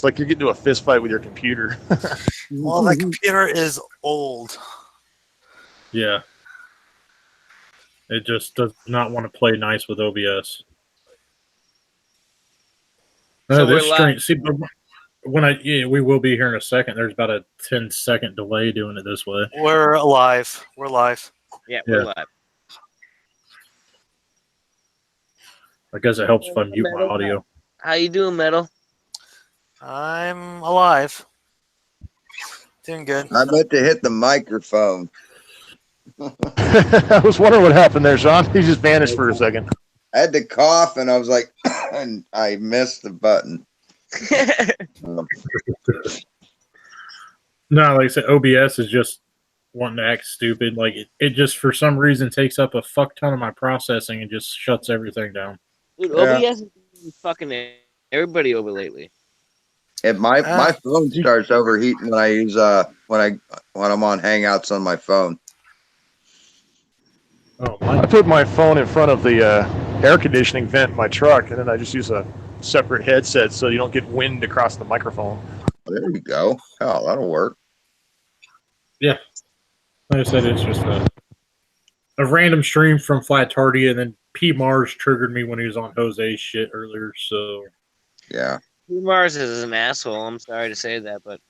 like you're getting into a fist fight with your computer. Well, that computer is old. Yeah. It just does not want to play nice with OBS. So No, this we're stream. live. See, we will be here in a second. There's about a 10-second delay doing it this way. We're alive. We're live. Yeah, we're Yeah. live. I guess it helps if I mute my audio. How you doing, Metal? I'm alive. Doing good. I meant to hit the microphone. I was wondering what happened there, Sean. He just vanished for a second. I had to cough, and I was like, and I missed the button. No, like I said, OBS is just wanting to act stupid. Like it just for some reason takes up a fuck ton of my processing and just shuts everything down. Dude, Yeah. OBS is fucking everybody over lately. And my phone starts overheating when I use when I'm on Hangouts on my phone. Oh, I put my phone in front of the air conditioning vent in my truck, and then I just use a separate headset so you don't get wind across the microphone. There you go. Oh, that'll work. yeah. Like I said, it's just a random stream from Flatardia, and then P Mars triggered me when he was on Jose's shit earlier. So Yeah. Mars is an asshole. I'm sorry to say that, but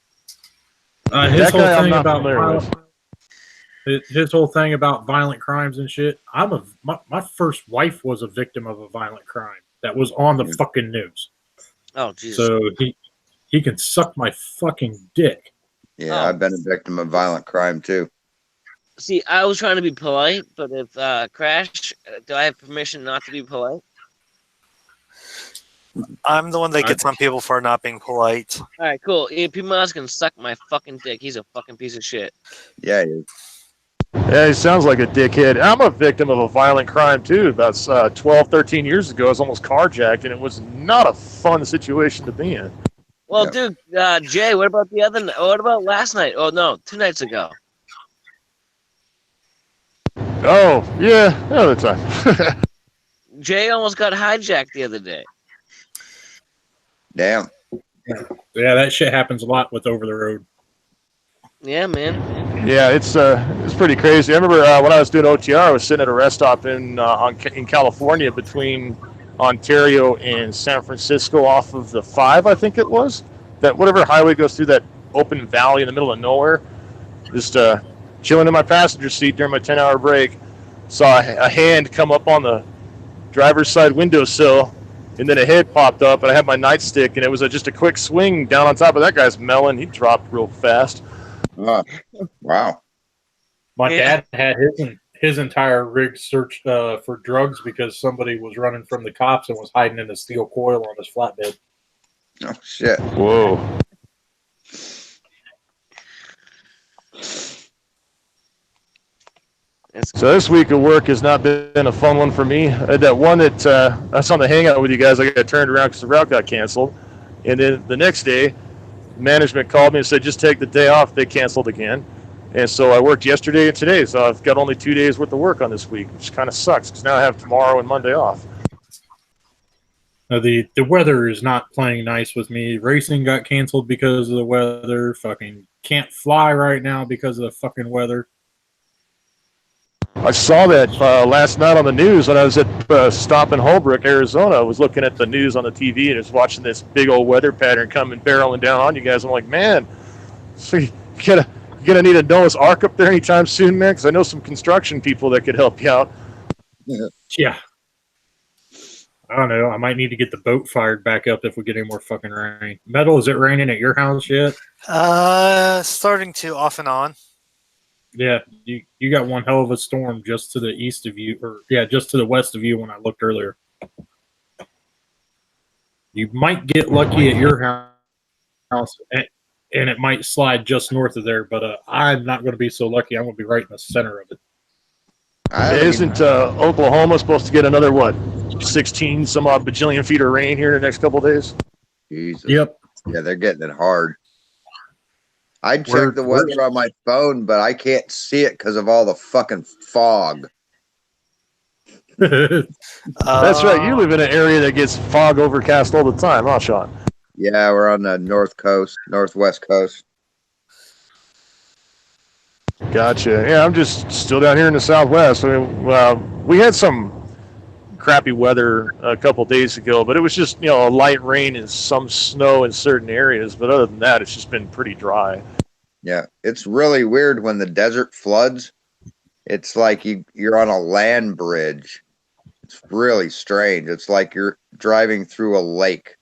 his That whole guy I'm thing not about familiar with. his whole thing about violent crimes and shit. My first wife was a victim of a violent crime that was on the fucking news. oh Jesus. So he can suck my fucking dick. Yeah, Oh. I've been a victim of violent crime too. See, I was trying to be polite, but if Crash, do I have permission not to be polite? I'm the one that gets on people for not being polite. All right, cool. If P-Mars can suck my fucking dick, he's a fucking piece of shit. Yeah, you- Yeah, he sounds like a dickhead. I'm a victim of a violent crime, too. About 12, 13 years ago, I was almost carjacked, and it was not a fun situation to be in. Well, Yeah. dude, Jay, what about the other? What about last night? Oh no, 2 nights ago. Oh, yeah, another time. Jay almost got hijacked the other day. damn. Yeah, that shit happens a lot with over the road. Yeah, man. Yeah, it's pretty crazy. I remember when I was doing OTR, I was sitting at a rest stop in California between Ontario and San Francisco off of the 5, I think it was. That whatever highway goes through that open valley in the middle of nowhere. Just chilling in my passenger seat during my 10-hour break. Saw a hand come up on the driver's side windowsill, and then a head popped up, and I had my nightstick, and it was just a quick swing down on top of that guy's melon. He dropped real fast. Wow. My Yeah. dad had his entire rig searched for drugs because somebody was running from the cops and was hiding in a steel coil on his flatbed. Oh shit. Whoa. So this week of work has not been a fun one for me. That one that I was on the hangout with you guys, I got turned around because the route got canceled. And then the next day, management called me and said, just take the day off. They canceled again. And so I worked yesterday and today. So I've got only 2 days worth of work on this week, which kind of sucks because now I have tomorrow and Monday off. The weather is not playing nice with me. Racing got canceled because of the weather. Fucking can't fly right now because of the fucking weather. I saw that last night on the news when I was at stop in Holbrook, Arizona. I was looking at the news on the TV and was watching this big old weather pattern coming barreling down on you guys. I'm like, man, so you gonna need a Noah's Ark up there anytime soon, man? Because I know some construction people that could help you out. Yeah. I don't know. I might need to get the boat fired back up if we get any more fucking rain. Metal, is it raining at your house yet? Starting to off and on. Yeah, you got one hell of a storm just to the east of you, or just to the west of you when I looked earlier. You might get lucky at your house, and it might slide just north of there, but I'm not going to be so lucky. I'm going to be right in the center of it. Isn't Oklahoma supposed to get another, 16 some odd bajillion feet of rain here in the next couple of days? Jesus. Yep. Yeah, they're getting it hard. I checked the weather on my phone, but I can't see it because of all the fucking fog. That's right. You live in an area that gets fog overcast all the time, huh, Sean? Yeah, we're on the northwest coast. Gotcha. Yeah, I'm just still down here in the Southwest. I mean, we had some crappy weather a couple days ago, but it was just a light rain and some snow in certain areas. But other than that, it's just been pretty dry. Yeah, it's really weird when the desert floods. It's like you're on a land bridge. It's really strange. It's like you're driving through a lake.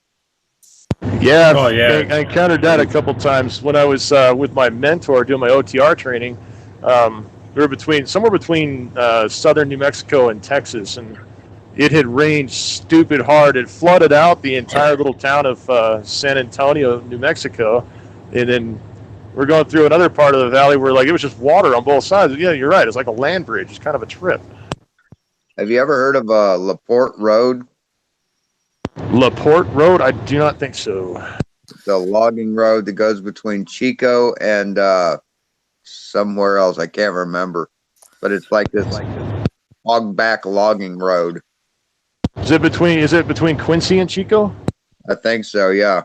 Yeah, Oh, yeah. I encountered that a couple times when I was with my mentor doing my OTR training. We were somewhere between southern New Mexico and Texas, and it had rained stupid hard. It flooded out the entire little town of San Antonio, New Mexico, and then we're going through another part of the valley where it was just water on both sides. Yeah, you're right. It's like a land bridge. It's kind of a trip. Have you ever heard of LaPorte Road? LaPorte Road? I do not think so. The logging road that goes between Chico and somewhere else. I can't remember, but it's like this hogback logging road. Is it between Quincy and Chico? I think so. Yeah.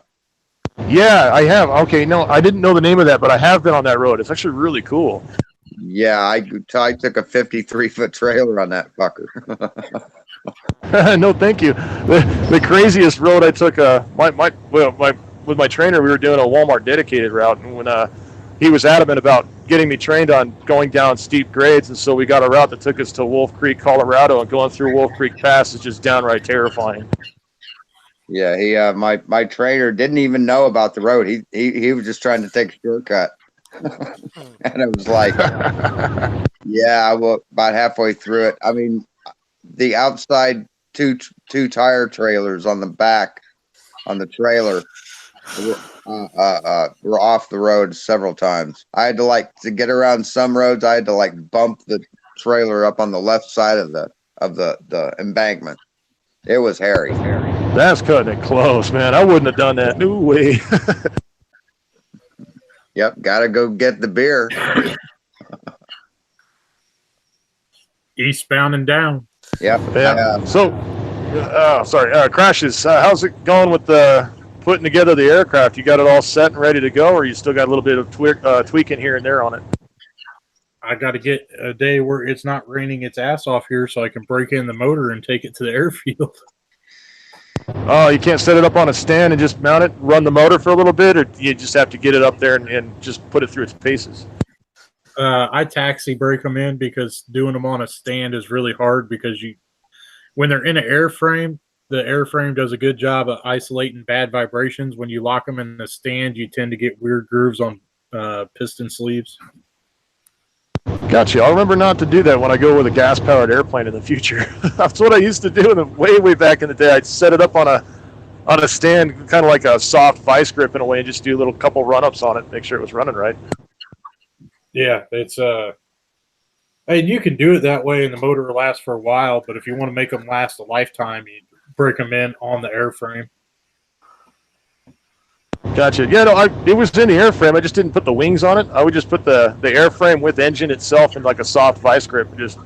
Yeah, I have. Okay, no, I didn't know the name of that, but I have been on that road. It's actually really cool. Yeah, I took a 53-foot trailer on that fucker. No, thank you. The craziest road I took, with my trainer, we were doing a Walmart dedicated route, and when he was adamant about getting me trained on going down steep grades, and so we got a route that took us to Wolf Creek, Colorado, and going through Wolf Creek Pass is just downright terrifying. Yeah, he my trainer didn't even know about the road. He was just trying to take a shortcut. And it was like, yeah, well, about halfway through it. I mean, the outside two tire trailers on the back on the trailer were off the road several times. I had to get around some roads. I had to bump the trailer up on the left side of the embankment. It was hairy. That's cutting it close, man. I wouldn't have done that. No way. Yep, gotta go get the beer. Eastbound and down. Yep. Yeah. Crashes. How's it going with putting together the aircraft? You got it all set and ready to go, or you still got a little bit of tweaking here and there on it? I got to get a day where it's not raining its ass off here so I can break in the motor and take it to the airfield. Oh, you can't set it up on a stand and just mount it, run the motor for a little bit, or you just have to get it up there and just put it through its paces? I taxi break them in because doing them on a stand is really hard because when they're in an airframe, the airframe does a good job of isolating bad vibrations. When you lock them in the stand, you tend to get weird grooves on piston sleeves. Gotcha. I'll remember not to do that when I go with a gas-powered airplane in the future. That's what I used to do way back in the day. I'd set it up on a stand, kind of like a soft vice grip in a way, and just do a little couple run-ups on it, make sure it was running right. Yeah, it's and you can do it that way, and the motor will last for a while. But if you want to make them last a lifetime, you break them in on the airframe. Gotcha. Yeah, no, it was in the airframe. I just didn't put the wings on it. I would just put the airframe with engine itself in like a soft vice grip, and just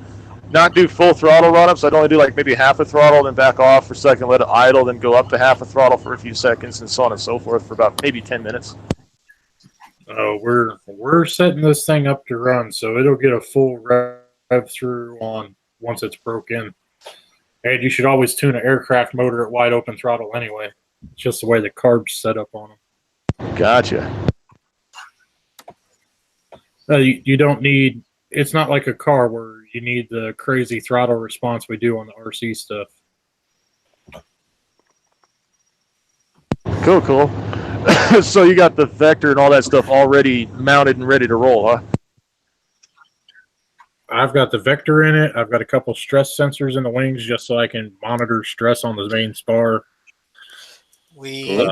not do full throttle run-ups. I'd only do maybe half a throttle, then back off for a second, let it idle, then go up to half a throttle for a few seconds, and so on and so forth for about maybe 10 minutes. Oh, we're setting this thing up to run, so it'll get a full rev through on once it's broken. And you should always tune an aircraft motor at wide open throttle anyway. It's just the way the carb's set up on them. Gotcha. You don't need. It's not like a car where you need the crazy throttle response we do on the RC stuff. Cool. So you got the vector and all that stuff already mounted and ready to roll, huh? I've got the vector in it. I've got a couple stress sensors in the wings just so I can monitor stress on the main spar. We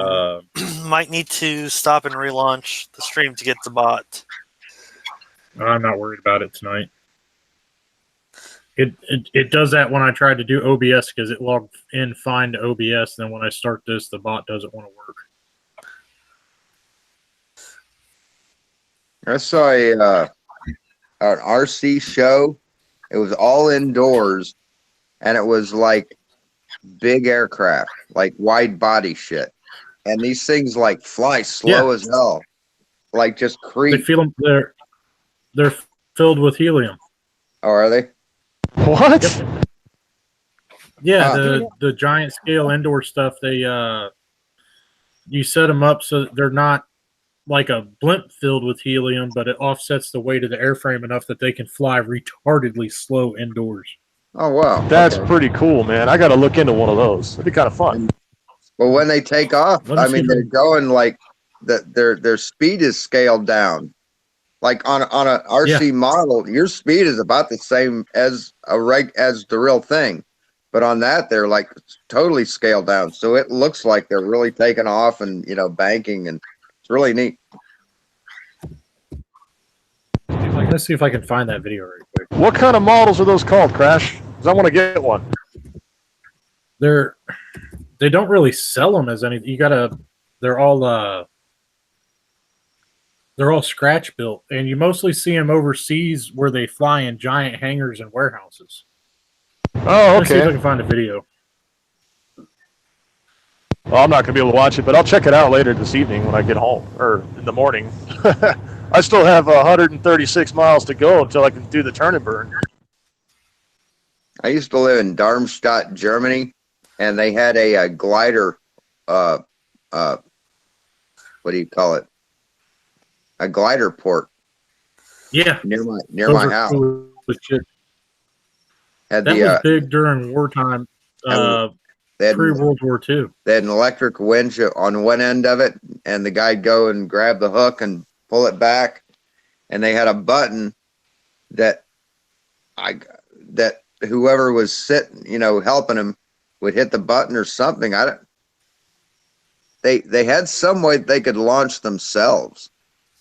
might need to stop and relaunch the stream to get the bot. I'm not worried about it tonight. It does that when I try to do OBS because it logged in fine to OBS. Then when I start this, the bot doesn't want to work. I saw an RC show. It was all indoors, and it was like big aircraft, like wide body shit. and these things like fly slow as hell, like just They creep. feel them. They're filled with helium. Oh, are they? What? Yep. Yeah, Huh. the giant scale indoor stuff. They you set them up so they're not like a blimp filled with helium, but it offsets the weight of the airframe enough that they can fly retardedly slow indoors. Oh, wow. That's Okay. pretty cool, man. I got to look into one of those. It'd be kind of fun. But when they take off, Let me I see mean, if they're I can- going like that. Their speed is scaled down. Like on a RC model, your speed is about the same as as the real thing, but on that they're like totally scaled down. So it looks like they're really taking off and banking, and it's really neat. Let's see if I can find that video real quick. What kind of models are those called, Crash? Because I want to get one. They don't really sell them as anything. They're all scratch built, and you mostly see them overseas where they fly in giant hangars and warehouses. Oh, Let's see if I okay. can find a video. Well, I'm not going to be able to watch it, but I'll check it out later this evening when I get home, or in the morning. I still have 136 miles to go until I can do the turn and burn. I used to live in Darmstadt, Germany, and they had a glider. What do you call it? A glider port. Yeah, Near those my are house. cool as shit. Had That the was big during wartime, they had pre-World War II. they had an electric winch on one end of it, and the guy'd go and grab the hook and pull it back, and they had a button that whoever was sitting, helping him would hit the button or something. They had some way they could launch themselves,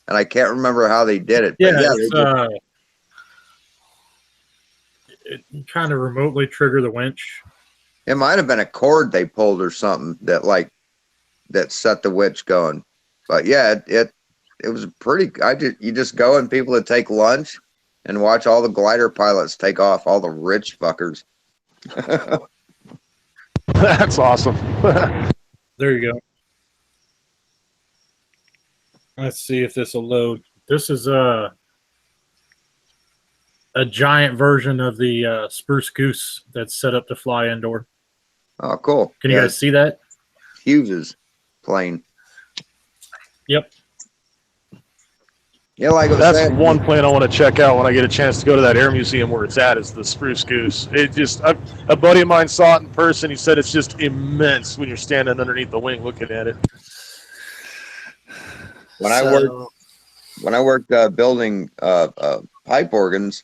and I can't remember how they did it. Yeah, But you kind of remotely trigger the winch. it might have been a cord they pulled or something that set the winch going. But yeah, it was pretty. You just go and people would take lunch and watch all the glider pilots take off, all the rich fuckers. That's awesome. There you go. Let's see if this will load. This is a giant version of the Spruce Goose that's set up to fly indoor. Oh, cool. Can you guys see that? Hughes's plane. Yep. Yeah, like I was That's saying, one plane I want to check out when I get a chance to go to that air museum where it's at, is the Spruce Goose. A buddy of mine saw it in person. He said it's just immense when you're standing underneath the wing looking at it. When I worked building pipe organs,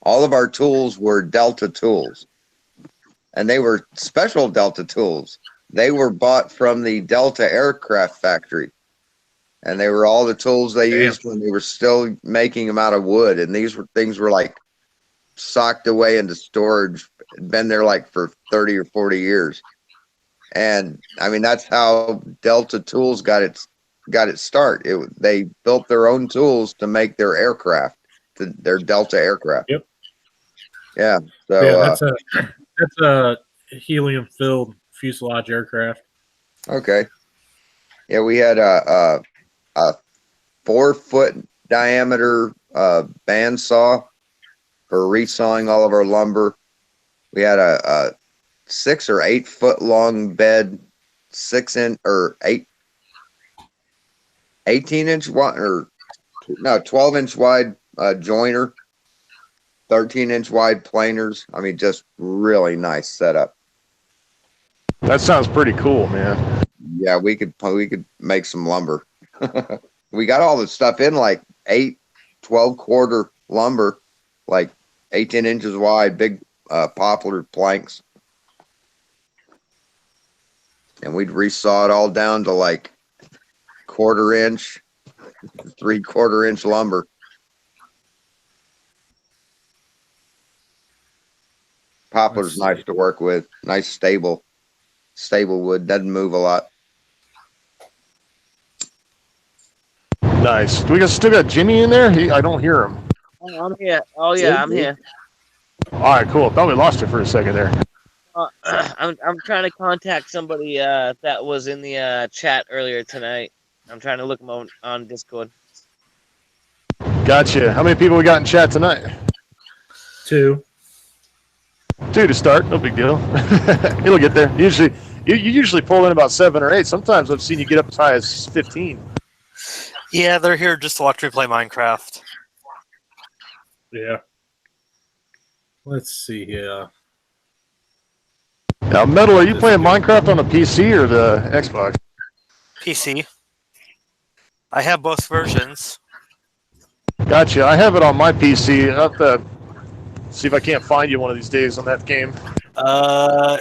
all of our tools were Delta tools, and they were special Delta tools. They were bought from the Delta aircraft factory, and they were all the tools they used when they were still making them out of wood. And these things were like socked away into storage, been there like for 30 or 40 years. And I mean, that's how Delta Tools got its start. They built their own tools to make their aircraft, their Delta aircraft. Yep. Yeah. So Yeah, that's a helium filled fuselage aircraft. okay. Yeah, we had a 4-foot diameter bandsaw for resawing all of our lumber. We had a 6 or 8 foot long bed, 18-inch wide, or no, 12-inch wide joiner, 13-inch wide planers. I mean, just really nice setup. That sounds pretty cool, man. Yeah, we could make some lumber. We got all the stuff in like 12 quarter lumber, like 18 inches wide, big poplar planks. And we'd resaw it all down to like 1/4 inch, 3/4 inch lumber. Poplar's nice to work with. Nice, stable wood. Doesn't move a lot. Nice. Do we still got Jimmy in there? I don't hear him. Oh, I'm here. Oh yeah, I'm here. All right, cool. Thought we lost you for a second there. I'm trying to contact somebody that was in the chat earlier tonight. I'm trying to look them on Discord. Gotcha. How many people we got in chat tonight? 2. 2 to start. No big deal. It'll get there. Usually, you usually pull in about 7 or 8. Sometimes I've seen you get up as high as 15. Yeah, they're here just to watch me play Minecraft. Yeah. Let's see here. Now, Metal, are you playing Minecraft on the PC or the Xbox? PC. I have both versions. Gotcha. I have it on my PC. I'll have to see if I can't find you one of these days on that game.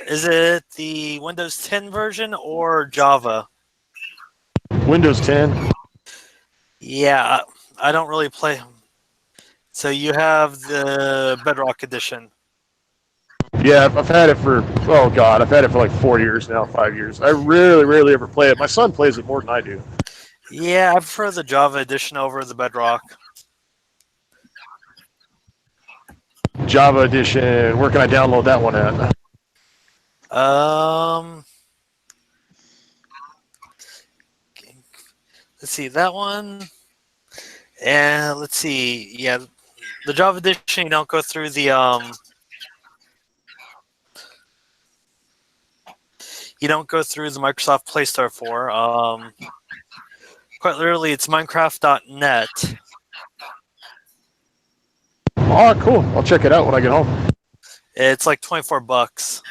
Is it the Windows 10 version or Java? Windows 10. Yeah, I don't really play. So you have the Bedrock edition. Yeah, I've had it for, oh God, I've had it for like 4 years now, 5 years. I rarely ever play it. My son plays it more than I do. Yeah, I prefer the Java edition over the Bedrock. Java edition. Where can I download that one at? Let's see that one, and let's see. Yeah, the Java edition you don't go through the Microsoft Play Store for. Quite literally, it's Minecraft.net. Oh, cool. I'll check it out when I get home. It's like $24.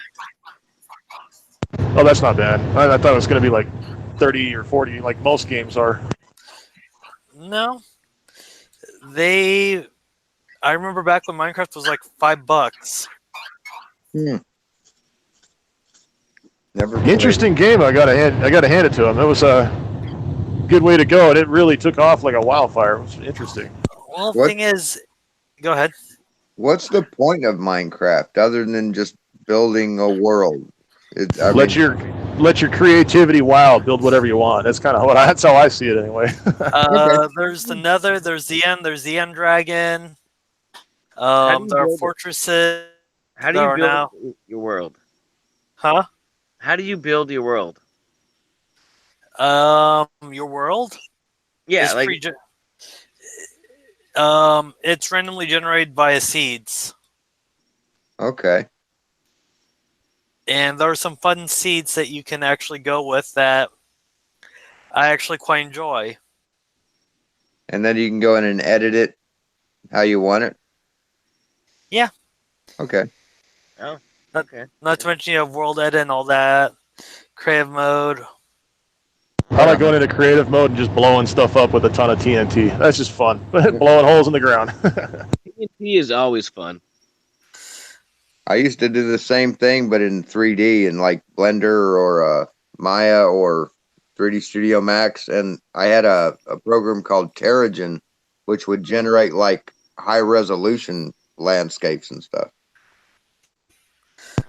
Oh, that's not bad. I thought it was going to be like 30 or 40, like most games are. No, I remember back when Minecraft was like $5. Never Interesting game. I gotta hand it to him. It was a good way to go, and it really took off like a wildfire. It was interesting. Well, the What? thing is, go ahead. What's the point of Minecraft other than just building a world? Let your creativity wild. Build whatever you want. That's kind of that's how I see it anyway. There's the Nether. There's the End. There's the End Dragon. There are fortresses. How do you build your world? Huh? How do you build your world? Your world? Yeah, it's randomly generated via seeds. Okay. And there are some fun seeds that you can actually go with that I actually quite enjoy. And then you can go in and edit it how you want it? Yeah. Okay. Oh, okay. Not to mention you have world edit and all that. Creative mode. I like going into creative mode and just blowing stuff up with a ton of TNT. That's just fun. Blowing holes in the ground. TNT is always fun. I used to do the same thing, but in 3D in like Blender or Maya or 3D Studio Max. And I had a program called Terrigen, which would generate like high resolution landscapes and stuff.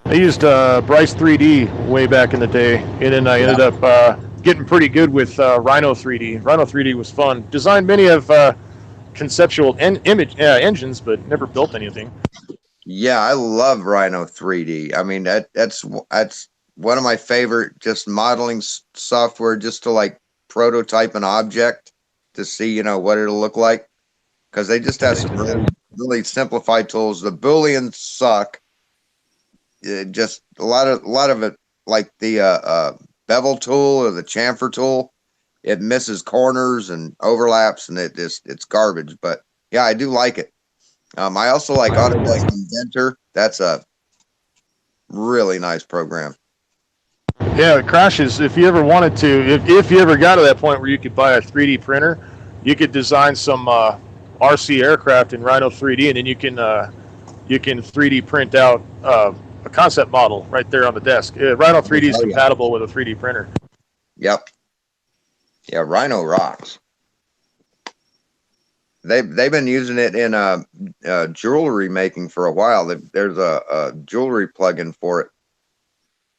I used Bryce 3D way back in the day, and then I ended up getting pretty good with Rhino 3D. Rhino 3D was fun. Designed many of conceptual image engines, but never built anything. Yeah, I love Rhino 3D. I mean, that's one of my favorite just modeling software, just to like prototype an object to see, what it'll look like. Because they just have some really simplified tools. The Booleans suck. Just a lot of it, like the bevel tool or the chamfer tool, it misses corners and overlaps, and it's garbage. But yeah, I do like it. I also like Autodesk Inventor. That's a really nice program. Yeah, it crashes. If you ever wanted to, if you ever got to that point where you could buy a 3D printer, you could design some RC aircraft in Rhino 3D, and then you can 3D print out a concept model right there on the desk. Rhino 3D is compatible with a 3D printer. Yep. Yeah, Rhino rocks. They've been using it in jewelry making for a while. There's a jewelry plugin for it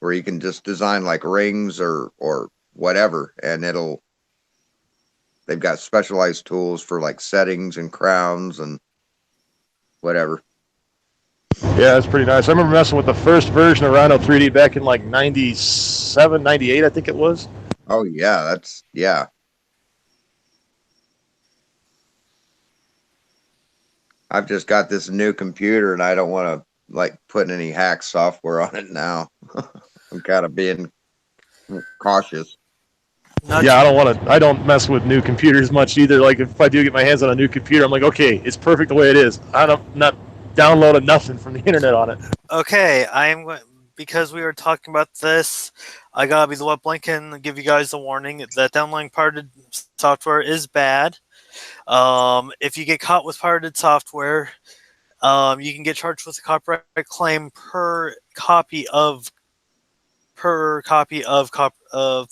where you can just design like rings or whatever, and they've got specialized tools for like settings and crowns and whatever. Yeah, that's pretty nice. I remember messing with the first version of Rhino 3D back in like 97, 98, I think it was. Oh yeah, that's yeah. I've just got this new computer and I don't want to like put any hack software on it now. I'm kind of being cautious. Not Yeah, I don't mess with new computers much either. Like if I do get my hands on a new computer, I'm like, okay, it's perfect the way it is. I'm not downloading nothing from the internet on it. okay. Because we were talking about this. I gotta be the wet blanket and give you guys a warning that downloading pirated software is bad. If you get caught with pirated software, you can get charged with a copyright claim per copy of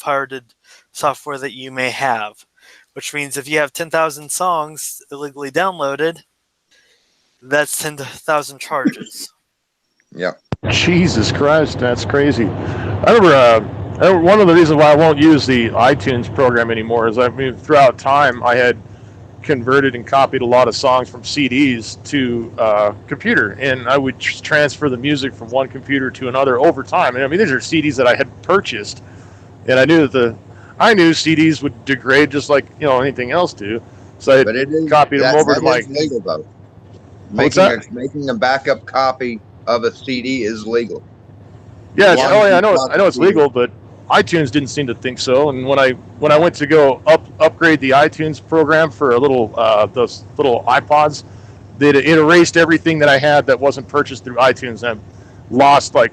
pirated software that you may have. Which means if you have 10,000 songs illegally downloaded, that's 10,000 charges. Yep. Jesus Christ, that's crazy. I remember one of the reasons why I won't use the iTunes program anymore is throughout time I had converted and copied a lot of songs from CDs to computer, and I would transfer the music from one computer to another over time. And I mean, these are CDs that I had purchased, and I knew CDs would degrade just like anything else do. So But I it is copied them over to my. legal though. What's Making a backup copy of a CD is legal. Yeah, As long as I you know bought it's the CD. legal, but iTunes didn't seem to think so. And when I went to go upgrade the iTunes program for a little those little iPods, it erased everything that I had that wasn't purchased through iTunes. And I lost like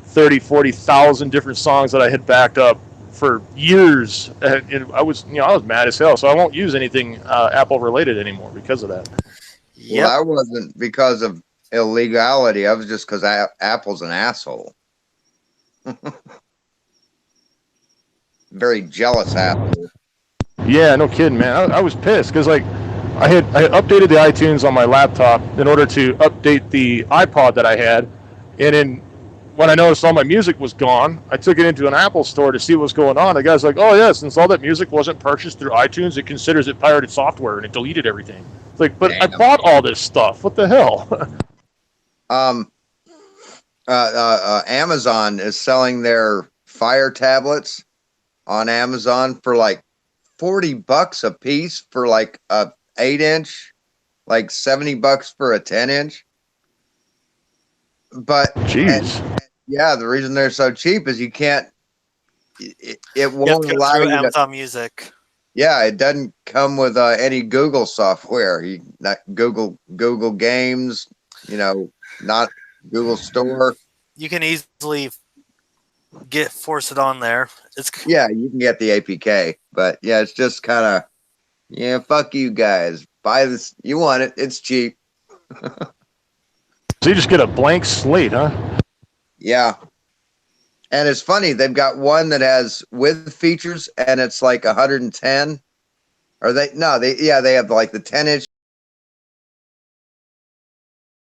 40,000 different songs that I had backed up for years. And I was mad as hell. So I won't use anything Apple related anymore because of that. Yep. Well, I wasn't because of illegality. I was just because Apple's an asshole. Very jealous asshole. Yeah, no kidding, man. I was pissed because like I had updated the iTunes on my laptop in order to update the iPod that I had, and then when I noticed all my music was gone, I took it into an Apple store to see what was going on. The guy's like, "Oh yeah, since all that music wasn't purchased through iTunes, it considers it pirated software and it deleted everything." It's like, but I Damn. bought all this stuff. What the hell? Amazon is selling their Fire tablets on Amazon for like $40 a piece for like a 8-inch, like $70 for a 10-inch. But Jeez. yeah, the reason they're so cheap is you can't. It You have won't to go allow through you to. Amazon Music. Yeah, it doesn't come with any Google software. Not Google Games, not Google Store. You can easily force it on there. Yeah, you can get the APK, but yeah, it's just kind of fuck you guys. Buy this. You want it? It's cheap. So you just get a blank slate, huh? Yeah. And it's funny, they've got one that has with features and it's like 110. Or they have like the 10-inch